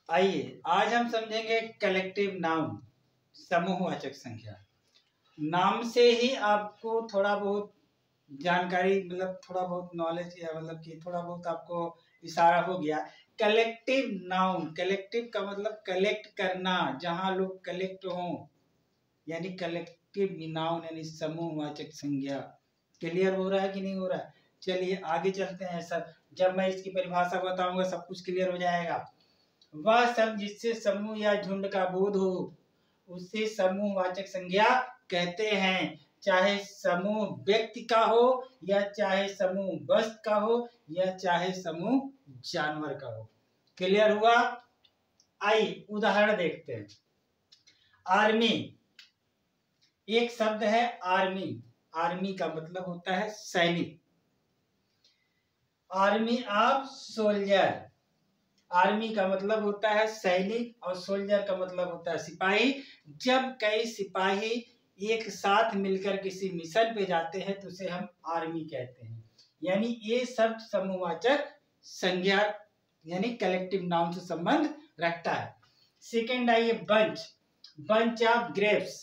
आइए आज हम समझेंगे कलेक्टिव नाउन, समूहवाचक संख्या। नाम से ही आपको थोड़ा बहुत जानकारी, मतलब थोड़ा बहुत नॉलेज, या मतलब कि थोड़ा बहुत आपको इशारा हो गया। कलेक्टिव नाउन, कलेक्टिव का मतलब कलेक्ट करना, जहां लोग कलेक्ट हों, यानी कलेक्टिव नाउन यानी समूहवाचक संज्ञा। क्लियर हो रहा है कि नहीं हो रहा है? चलिए आगे चलते हैं सर। जब मैं इसकी परिभाषा बताऊंगा सब कुछ क्लियर हो जाएगा। वह सब जिससे समूह या झुंड का बोध हो उसे समूहवाचक संज्ञा कहते हैं, चाहे समूह व्यक्ति का हो या चाहे समूह वस्तु का हो या चाहे समूह जानवर का हो। क्लियर हुआ? आइए उदाहरण देखते हैं। आर्मी, एक शब्द है आर्मी। आर्मी का मतलब होता है सैनिक। आर्मी ऑफ सोल्जर, आर्मी का मतलब होता है सैनिक और सोल्जर का मतलब होता है सिपाही। जब कई सिपाही एक साथ मिलकर किसी मिशन पे जाते हैं तो उसे हम आर्मी कहते हैं। यानी ये शब्द समूहवाचक संज्ञा यानी कलेक्टिव नाउन से संबंध रखता है। सेकेंड आइए बंच, बंच ऑफ ग्रेप्स,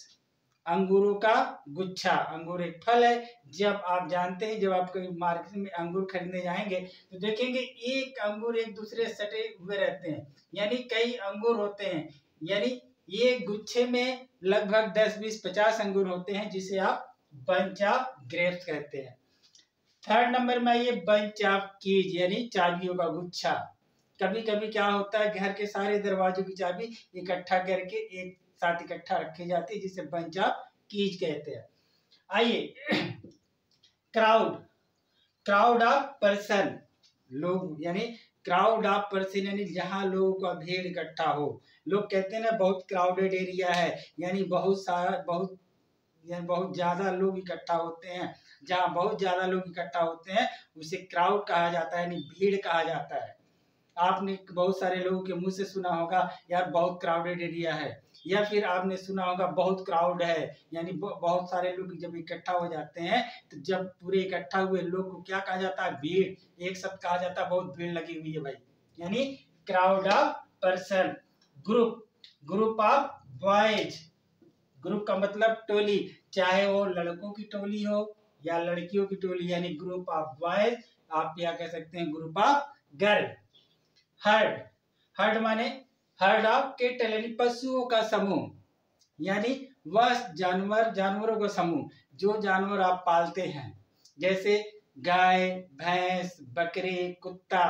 अंगूरों का गुच्छा। अंगूर एक फल है। जब आप जानते हैं, जब आप मार्केट में अंगूर खरीदने जाएंगे तो देखेंगे एक अंगूर एक दूसरे सटे हुए रहते हैं, यानी कई अंगूर होते हैं। यानी ये गुच्छे में लगभग 10, 20, 50 अंगूर होते हैं, जिसे आप बंच ऑफ ग्रेप्स कहते हैं। थर्ड नंबर में ये बंच ऑफ कीज यानी चाबियों का गुच्छा। कभी कभी क्या होता है, घर के सारे दरवाजों की चाबी इकट्ठा करके एक साथ इकट्ठा रखी जाती है, जिसे बंच ऑफ कीज कहते हैं। आइए क्राउड, क्राउड ऑफ पर्सन, लोग यानी क्राउड ऑफ पर्सन यानी जहां लोगों का भीड़ इकट्ठा हो। लोग कहते हैं ना बहुत क्राउडेड एरिया है, यानी बहुत ज्यादा लोग इकट्ठा होते हैं। जहां बहुत ज्यादा लोग इकट्ठा होते हैं उसे क्राउड कहा जाता है, यानी भीड़ कहा जाता है। आपने बहुत सारे लोगों के मुंह से सुना होगा यार बहुत क्राउडेड एरिया है, या फिर आपने सुना होगा बहुत क्राउड है, यानी बहुत सारे लोग जब इकट्ठा हो जाते हैं तो जब पूरे इकट्ठा हुए लोग को क्या कहा जाता है? भीड़। एक शब्द कहा जाता है बहुत भीड़ लगी हुई है भाई, यानी crowd of person. Group, group of boys, group का मतलब टोली, चाहे वो लड़कों की टोली हो या लड़कियों की टोली, यानी ग्रुप ऑफ बॉयज। आप क्या कह सकते हैं? Group of girl. Heard, heard माने हर्ड ऑफ केटल यानी पशुओं का समूह, यानी वह जानवर, जानवरों का समूह जो जानवर आप पालते हैं, जैसे गाय, भैंस, बकरी, कुत्ता,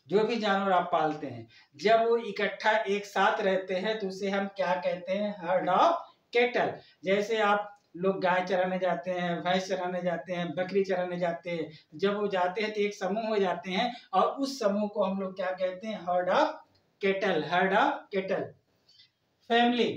जो भी जानवर आप पालते हैं, जब वो इकट्ठा एक साथ रहते हैं तो उसे हम क्या कहते हैं? Heard of kettle. जैसे आप लोग गाय चराने जाते हैं, भैंस चराने जाते हैं, बकरी चराने जाते हैं, जब वो जाते हैं तो एक समूह हो जाते हैं और उस समूह को हम लोग क्या कहते हैं? Heard of kettle, heard of kettle. Family,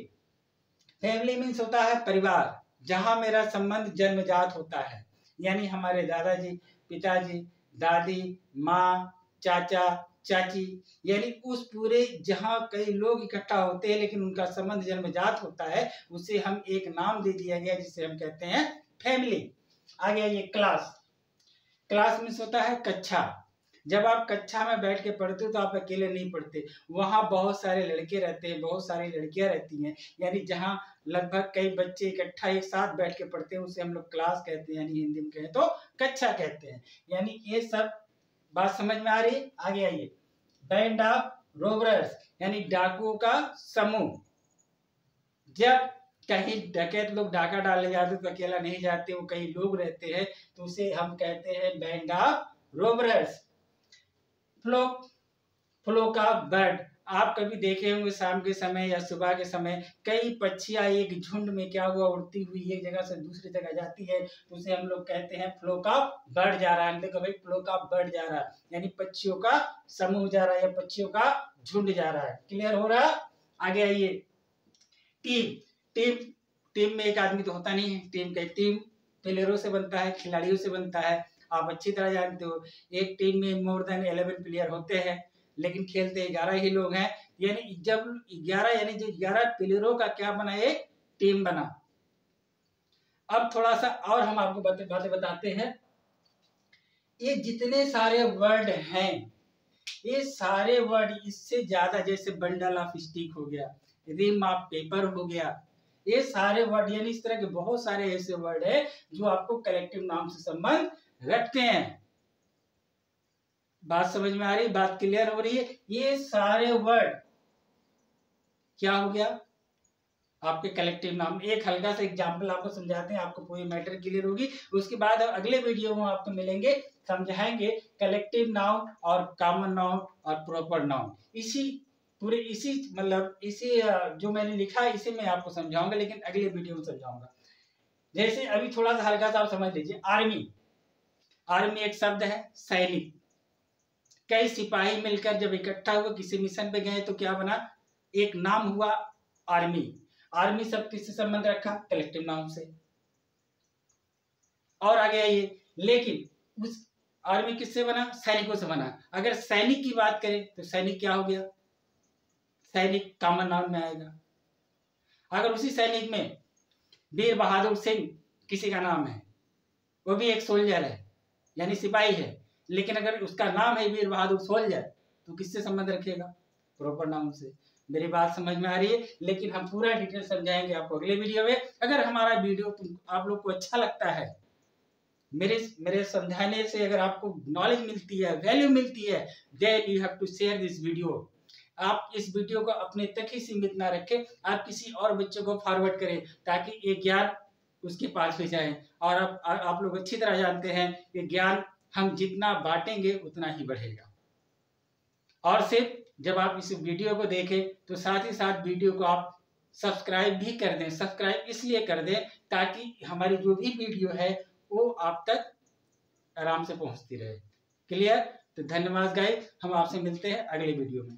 family means होता है परिवार, जहां मेरा संबंध जन्मजात होता है, यानी हमारे दादाजी, पिताजी, दादी, माँ, चाचा, चाची, यानी उस पूरे जहां कई लोग इकट्ठा होते हैं लेकिन उनका संबंध जन्मजात होता है, उसे हम एक नाम दे दिया गया जिसे हम कहते हैं फैमिली। आगे आइए क्लास, क्लास मीन्स होता है कक्षा। जब आप कक्षा में बैठ के पढ़ते हो तो आप अकेले नहीं पढ़ते, वहाँ बहुत सारे लड़के रहते हैं, बहुत सारी लड़कियां रहती हैं, यानी जहाँ लगभग कई बच्चे इकट्ठा एक साथ बैठ के पढ़ते हैं उसे हम लोग क्लास कहते हैं, यानी हिंदी में कहें तो कक्षा कहते हैं। यानी ये सब बात समझ में आ रही है? आगे आइए बैंड ऑफ रोबर्स यानी डाकुओं का समूह। जब कहीं डकैत लोग डाका डालने जाते तो अकेला नहीं जाते, वो कई लोग रहते हैं, तो उसे हम कहते हैं band of robbers. Flock, flock of bird, आप कभी देखे होंगे शाम के समय या सुबह के समय कई पक्षियां एक झुंड में क्या हुआ उड़ती हुई एक जगह से दूसरी जगह जाती है, तो उसे हम लोग कहते हैं फ्लोक ऑफ बर्ड जा रहा है। देखो भाई फ्लोक ऑफ बर्ड जा रहा है, यानी पक्षियों का समूह जा रहा है या पक्षियों का झुंड जा रहा है। क्लियर हो रहा? आगे आइए टीम, टीम, टीम में एक आदमी तो होता नहीं है, टीम का टीम प्लेयरों से बनता है, खिलाड़ियों से बनता है। आप अच्छी तरह जानते हो एक टीम में मोर देन 11 प्लेयर होते हैं, लेकिन खेलते 11 ही लोग हैं, यानी जब 11 यानी जो 11 प्लेयरों का क्या बना? एक टीम बना। अब थोड़ा सा और हम आपको बातें बताते हैं। ये जितने सारे वर्ड हैं ये सारे वर्ड इससे ज्यादा, जैसे बंडल ऑफ स्टिक हो गया, रिम ऑफ पेपर हो गया, ये सारे वर्ड यानी इस तरह के बहुत सारे ऐसे वर्ड है जो आपको कलेक्टिव नाउन से संबंध रखते हैं। बात समझ में आ रही, बात क्लियर हो रही है। ये सारे वर्ड क्या हो गया आपके कलेक्टिव नाउन। एक हल्का सा एग्जांपल आपको समझाते हैं, आपको पूरी मैटर क्लियर होगी। उसके बाद अगले वीडियो में आपको मिलेंगे, समझाएंगे कलेक्टिव नाउन और कॉमन नाउन और प्रॉपर नाउन। इसी मतलब इसी जो मैंने लिखा है इसे मैं आपको समझाऊंगा, लेकिन अगले वीडियो में समझाऊंगा। जैसे अभी थोड़ा सा हल्का सा आप समझ लीजिए, आर्मी। आर्मी एक शब्द है, सैनिक। कई सिपाही मिलकर जब इकट्ठा हुए किसी मिशन पे गए तो क्या बना, एक नाम हुआ आर्मी। आर्मी शब्द किससे संबंध रखा, कलेक्टिव नाउन से। और आगे आइए, लेकिन उस आर्मी किससे बना, सैनिकों से बना। अगर सैनिक की बात करें तो सैनिक क्या हो गया, सैनिक कॉमन नाउन में आएगा। अगर उसी सैनिक में वीर बहादुर सिंह किसी का नाम है, वो भी एक सोल्जर है यानी सिपाही है, लेकिन अगर उसका नाम है वीर बहादुर सोल्जर तो किससे संबंध रखेगा, प्रॉपर नाउन से। मेरी बात समझ में आ रही है, लेकिन हम पूरा डिटेल समझाएंगे आपको अगले वीडियो में। अगर हमारा वीडियो आप लोग को अच्छा लगता है, मेरे समझाने से अगर आपको नॉलेज मिलती है, वैल्यू मिलती है, then you have to share this video. आप इस वीडियो को अपने तक ही सीमित ना रखें, आप किसी और बच्चों को फॉरवर्ड करें ताकि ये ज्ञान उसके पास भी जाए। और आप लोग अच्छी तरह जानते हैं कि ज्ञान हम जितना बांटेंगे उतना ही बढ़ेगा। और सिर्फ जब आप इस वीडियो को देखें तो साथ ही साथ वीडियो को आप सब्सक्राइब भी कर दें। सब्सक्राइब इसलिए कर दें ताकि हमारी जो भी वीडियो है वो आप तक आराम से पहुंचती रहे। क्लियर? तो धन्यवाद गाइस, हम आपसे मिलते हैं अगले वीडियो में।